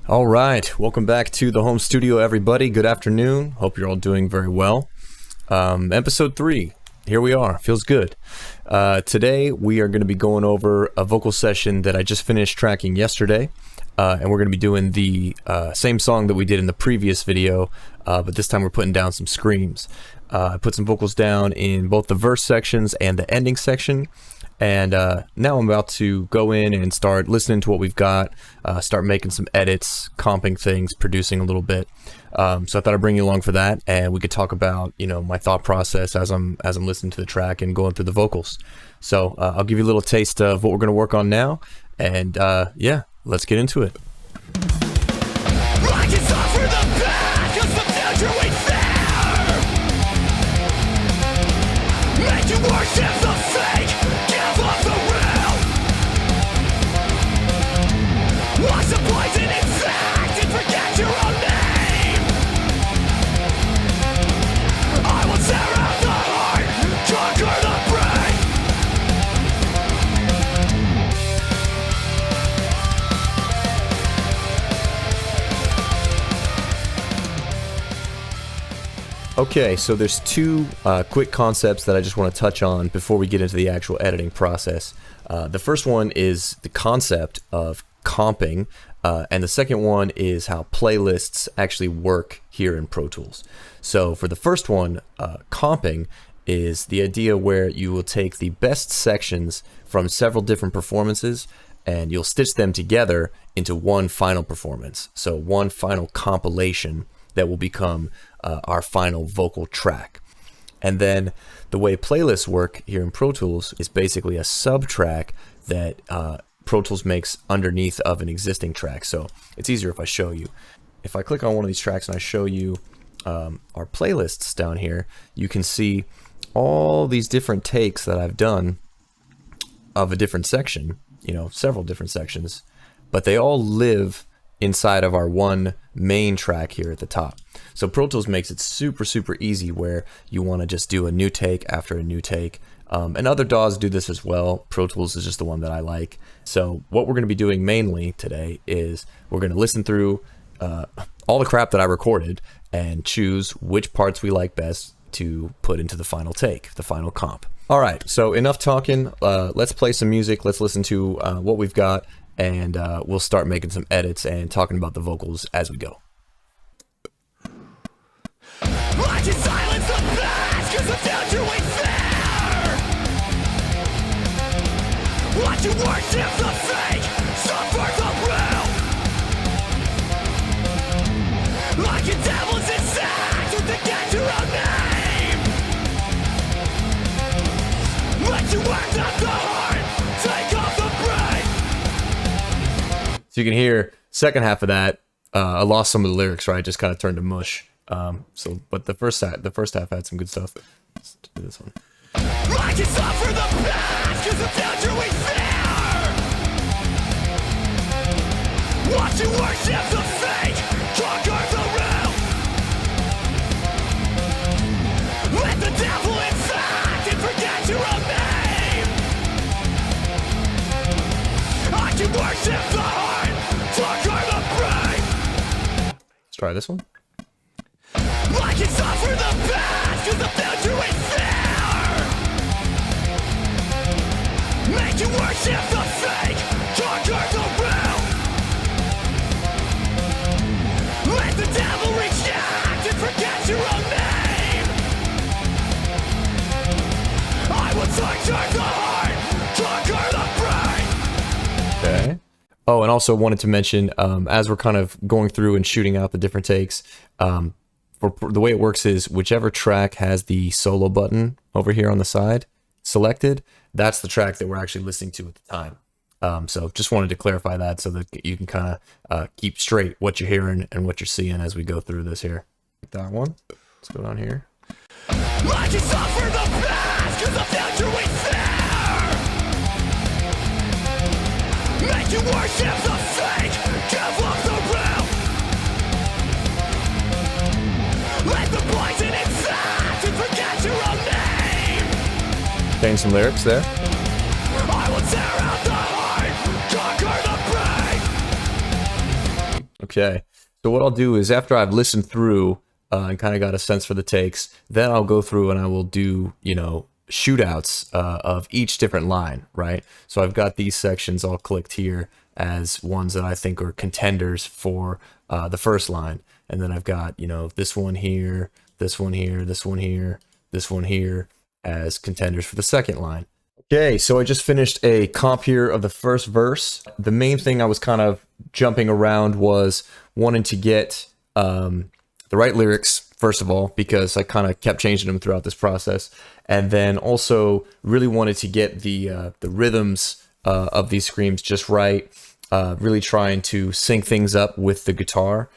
All right, welcome back to the home studio, everybody. Good afternoon. Hope you're all doing very well. Episode 3, here we are. Feels good. Today we are going to be going over a vocal session that I just finished tracking yesterday, and we're going to be doing the same song that we did in the previous video, but this time we're putting down some screams. I put some vocals down in both the verse sections and the ending section. And now I'm about to go in and start listening to what we've got, start making some edits, comping things, producing a little bit. So I thought I'd bring you along for that, and we could talk about, my thought process as I'm listening to the track and going through the vocals. So I'll give you a little taste of what we're going to work on now, and yeah, let's get into it. What's the poison in fact and forget your own name? I will tear out the heart, conquer the brain. Okay, so there's two quick concepts that I just want to touch on before we get into the actual editing process. The first one is the concept of comping, and the second one is how playlists actually work here in Pro Tools. So for the first one, comping is the idea where you will take the best sections from several different performances and you'll stitch them together into one final performance. So one final compilation that will become our final vocal track. And then the way playlists work here in Pro Tools is basically a sub-track that Pro Tools makes underneath of an existing track. So it's easier if I show you. If I click on one of these tracks and I show you our playlists down here, you can see all these different takes that I've done of a different section, several different sections, but they all live inside of our one main track here at the top. So Pro Tools makes it super, super easy where you want to just do a new take after a new take. And other DAWs do this as well. Pro Tools is just the one that I like. So what we're going to be doing mainly today is we're going to listen through all the crap that I recorded and choose which parts we like best to put into the final take, the final comp. All right, so enough talking. Let's play some music. Let's listen to what we've got, and we'll start making some edits and talking about the vocals as we go. I can silence the past, 'cause I'm down to wait fair. What you worship the fake, suffer the real. Like a devil's inside, to forget your own name. Let you work out the heart, take off the brain. So you can hear second half of that. I lost some of the lyrics, right? Just kind of turned to mush. But the first half had some good stuff. Let's do this one. I can suffer the past, 'cause I'm down to wait fair. Watch you worship the fake, conquer the real. Let the devil inside and forget your own name. I can worship the heart, conquer the brain. Let's try this one. I can suffer the past, 'cause I'm down to wait fair. Make you worship the fake, conquer the real. Let the devil reach out and forget your own name. I will torture the heart, conquer the brain. Okay. Oh, and also wanted to mention, as we're kind of going through and shooting out the different takes, for the way it works is whichever track has the solo button over here on the side selected, that's the track that we're actually listening to at the time. So just wanted to clarify that so that you can kind of keep straight what you're hearing and what you're seeing as we go through this here. That one. Let's go down here. I can suffer the past, 'cause I'm down to wait fair. Make you worship the fake, give up the real. Let the poison inside and forget your own name. Change some lyrics there. I will tear out the heart, conquer the brain. Okay. So what I'll do is after I've listened through and kind of got a sense for the takes, then I'll go through and I will do, you know, shootouts of each different line, right? So I've got these sections all clicked here as ones that I think are contenders for the first line. And then I've got, you know, this one here, this one here, this one here, this one here as contenders for the second line. Okay, so I just finished a comp here of the first verse. The main thing I was kind of jumping around was wanting to get the right lyrics, first of all, because I kind of kept changing them throughout this process. And then also really wanted to get the rhythms of these screams just right, really trying to sync things up with the guitar.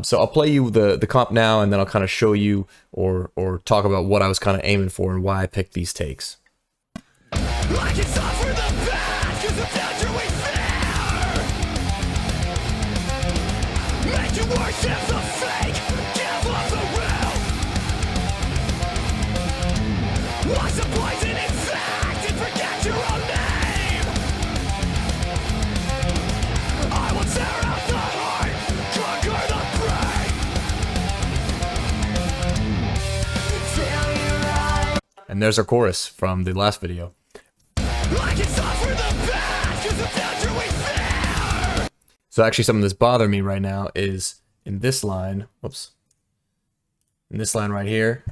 So I'll play you the comp now, and then I'll kind of show you or talk about what I was kind of aiming for and why I picked these takes. I can suffer the past, 'cause the future we fear. Make you worship the fake, give up the real. Wash the poison in fact and forget your own name. I will tear out the heart, conquer the brain. Failure I And there's our chorus from the last video. can suffer the past, 'cause the future we fear. So actually something that's bothering me right now is in this line, whoops, in this line right here,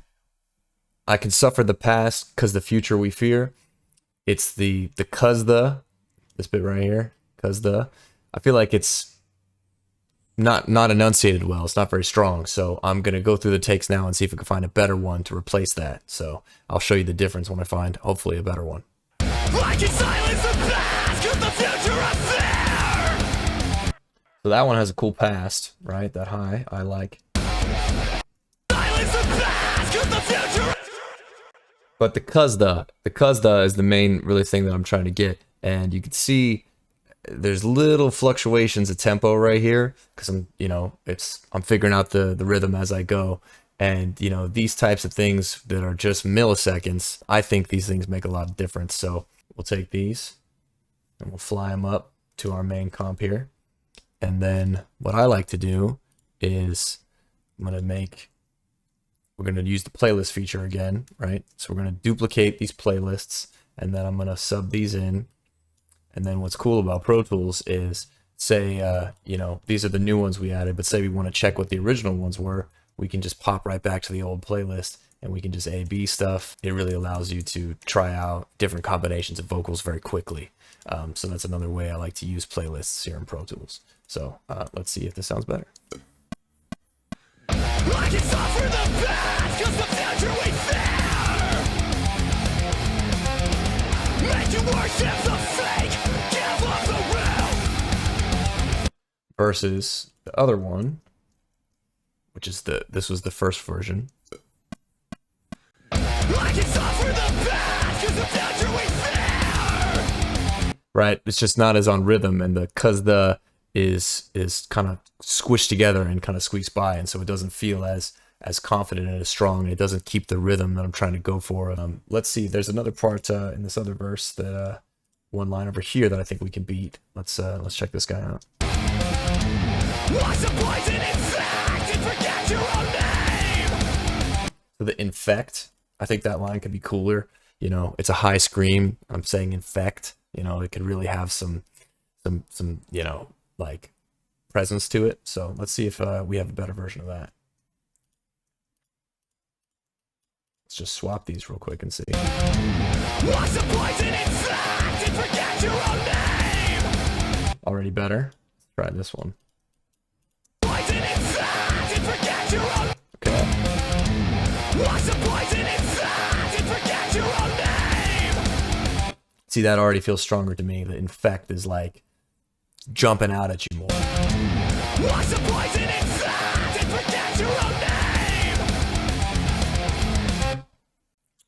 I can suffer the past because the future we fear. It's the cause the, this bit right here, cause the, I feel like it's not enunciated well. It's not very strong. So I'm going to go through the takes now and see if we can find a better one to replace that. So I'll show you the difference when I find hopefully a better one. I can silence the past, 'cause the future I fear. So that one has a cool past, right? That high, I like. Silence the past, 'cause the future. But the cuz the is the main really thing that I'm trying to get. And you can see there's little fluctuations of tempo right here because I'm, you know, I'm figuring out the rhythm as I go. And, you know, these types of things that are just milliseconds, I think these things make a lot of difference. So we'll take these and we'll fly them up to our main comp here. And then what I like to do is we're going to use the playlist feature again, right? So we're going to duplicate these playlists and then I'm going to sub these in. And then what's cool about Pro Tools is say, you know, these are the new ones we added, but say we want to check what the original ones were, we can just pop right back to the old playlist and we can just A/B stuff. It really allows you to try out different combinations of vocals very quickly. So that's another way I like to use playlists here in Pro Tools. So let's see if this sounds better. I can suffer the past, 'cause the future we fear. Make you worship the fake, give up the real. Versus the other one, which is this was the first version. I can suffer the past, 'cause the future we fear. Right, it's just not as on rhythm, and the cuz the is kind of squished together and kind of squeaks by, and so it doesn't feel as confident and as strong, and it doesn't keep the rhythm that I'm trying to go for. Let's see, there's another part in this other verse that one line over here that I think we can beat. Let's check this guy out. Wash the poison in fact and forget your own name. So the infect, I think that line could be cooler. You know, it's a high scream. I'm saying infect. You know, it could really have some you know, like presence to it. So let's see if we have a better version of that. Let's just swap these real quick and see. Wash the poison in fact and forget your own name. Already better. Let's try this one. Poison in fact and forget your own. Okay. Wash the poison in fact and forget your own name. See, that already feels stronger to me. The infect is like jumping out at you more. Wash the poison in fact and forget your own name.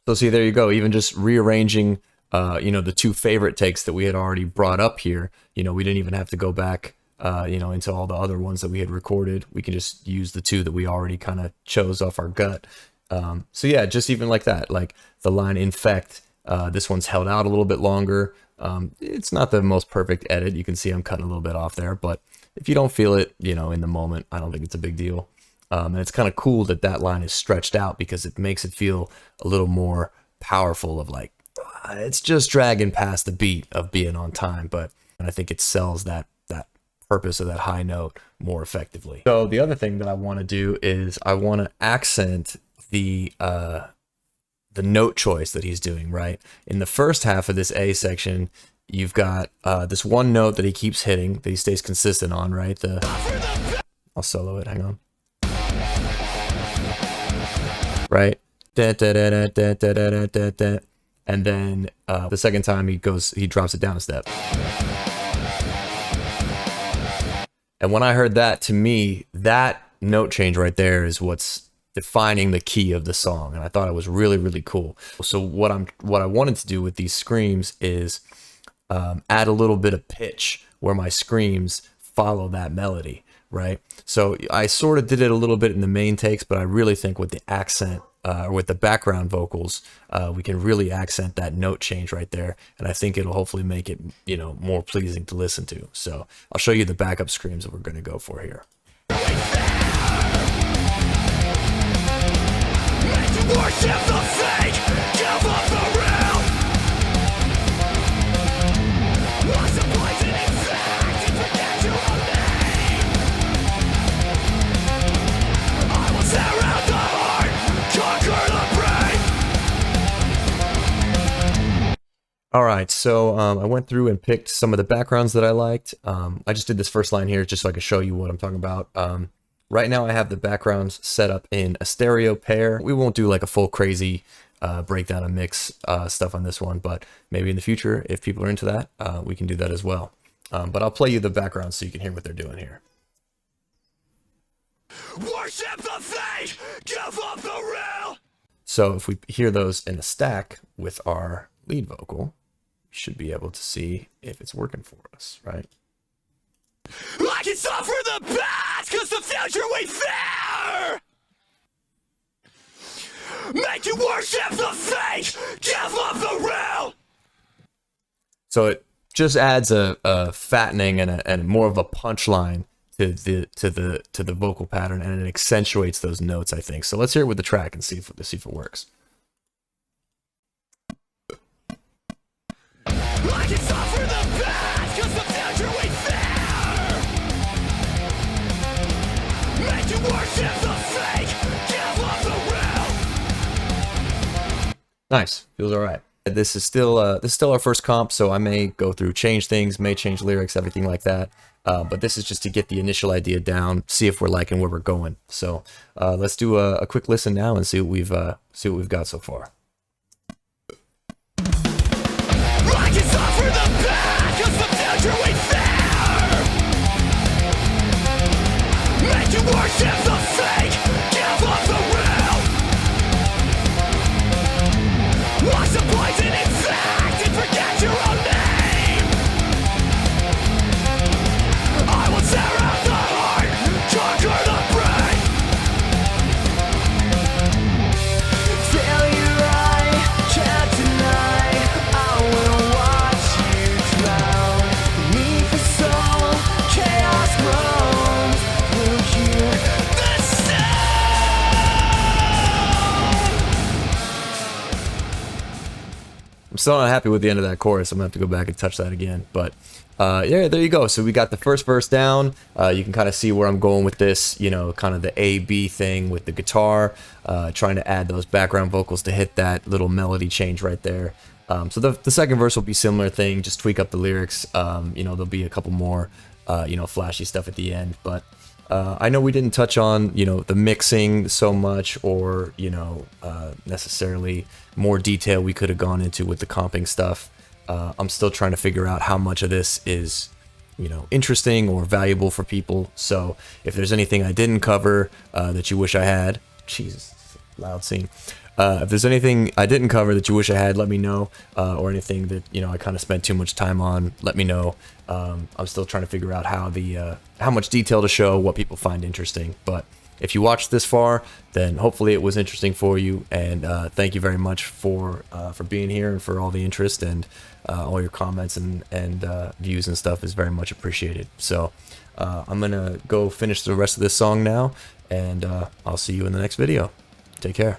So see, there you go. Even just rearranging, you know, the two favorite takes that we had already brought up here. You know, we didn't even have to go back, you know, into all the other ones that we had recorded. We can just use the two that we already kind of chose off our gut. So yeah, just even like that, like the line infect. This one's held out a little bit longer. It's not the most perfect edit. You can see I'm cutting a little bit off there, but if you don't feel it, you know, in the moment, I don't think it's a big deal. And it's kind of cool that that line is stretched out because it makes it feel a little more powerful of like, it's just dragging past the beat of being on time, but I think it sells that purpose of that high note more effectively. So the other thing that I want to do is I want to accent the note choice that he's doing, right? In the first half of this A section, you've got this one note that he keeps hitting, that he stays consistent on, right? I'll solo it, hang on. Right? Da, da, da, da, da, da, da, da, da. And then the second time he drops it down a step. And when I heard that, to me, that note change right there is what's defining the key of the song. And I thought it was really, really cool. So what I wanted to do with these screams is add a little bit of pitch where my screams follow that melody, right? So I sort of did it a little bit in the main takes, but I really think with the accent, or with the background vocals, we can really accent that note change right there. And I think it'll hopefully make it, you know, more pleasing to listen to. So I'll show you the backup screams that we're going to go for here. Worship the fake, give up the real. What's the poison in fact and forget your own name? I will tear out the heart, conquer the brain. All right, so I went through and picked some of the backgrounds that I liked. I just did this first line here just so I could show you what I'm talking about. Right now I have the backgrounds set up in a stereo pair. We won't do like a full crazy breakdown and mix stuff on this one, but maybe in the future, if people are into that, we can do that as well. But I'll play you the background so you can hear what they're doing here. Worship the fake, give up the real. So if we hear those in a stack with our lead vocal, we should be able to see if it's working for us, right? I can suffer the past, cause the future we fear. Make you worship the fake, give up the real. So it just adds a fattening and more of a punchline to the vocal pattern, and it accentuates those notes, I think. So let's hear it with the track and see if it works. I can suffer the past, cause the future we fear. Make you worship the fake, give up the real. Nice, feels all right. This is still our first comp, so I may go through, change things, may change lyrics, everything like that. But this is just to get the initial idea down, see if we're liking where we're going. So let's do a quick listen now and see what we've got so far. I can suffer the past, cause the future we fear. Make you worship the fake, give up the real. What's the poison in fact and forget your own name? I will tear out the heart, conquer the brain. Failure I can't deny. I will watch you drown beneath the soul. Chaos groans. Will hear the sound. I'm still not happy with the end of that chorus. I'm gonna have to go back and touch that again. But yeah, there you go. So we got the first verse down. You can kind of see where I'm going with this, you know, kind of the A-B thing with the guitar, trying to add those background vocals to hit that little melody change right there. So the second verse will be similar thing, just tweak up the lyrics. You know, there'll be a couple more, you know, flashy stuff at the end. But I know we didn't touch on, you know, the mixing so much, or, you know, necessarily more detail we could have gone into with the comping stuff. I'm still trying to figure out how much of this is, you know, interesting or valuable for people. So if there's anything I didn't cover that you wish I had, Jesus, loud scene. If there's anything I didn't cover that you wish I had, let me know, or anything that, you know, I kind of spent too much time on, let me know. I'm still trying to figure out how much detail to show, what people find interesting. But if you watched this far, then hopefully it was interesting for you, and thank you very much for being here and for all the interest, and all your comments and views and stuff is very much appreciated. So I'm gonna go finish the rest of this song now, and I'll see you in the next video. Take care.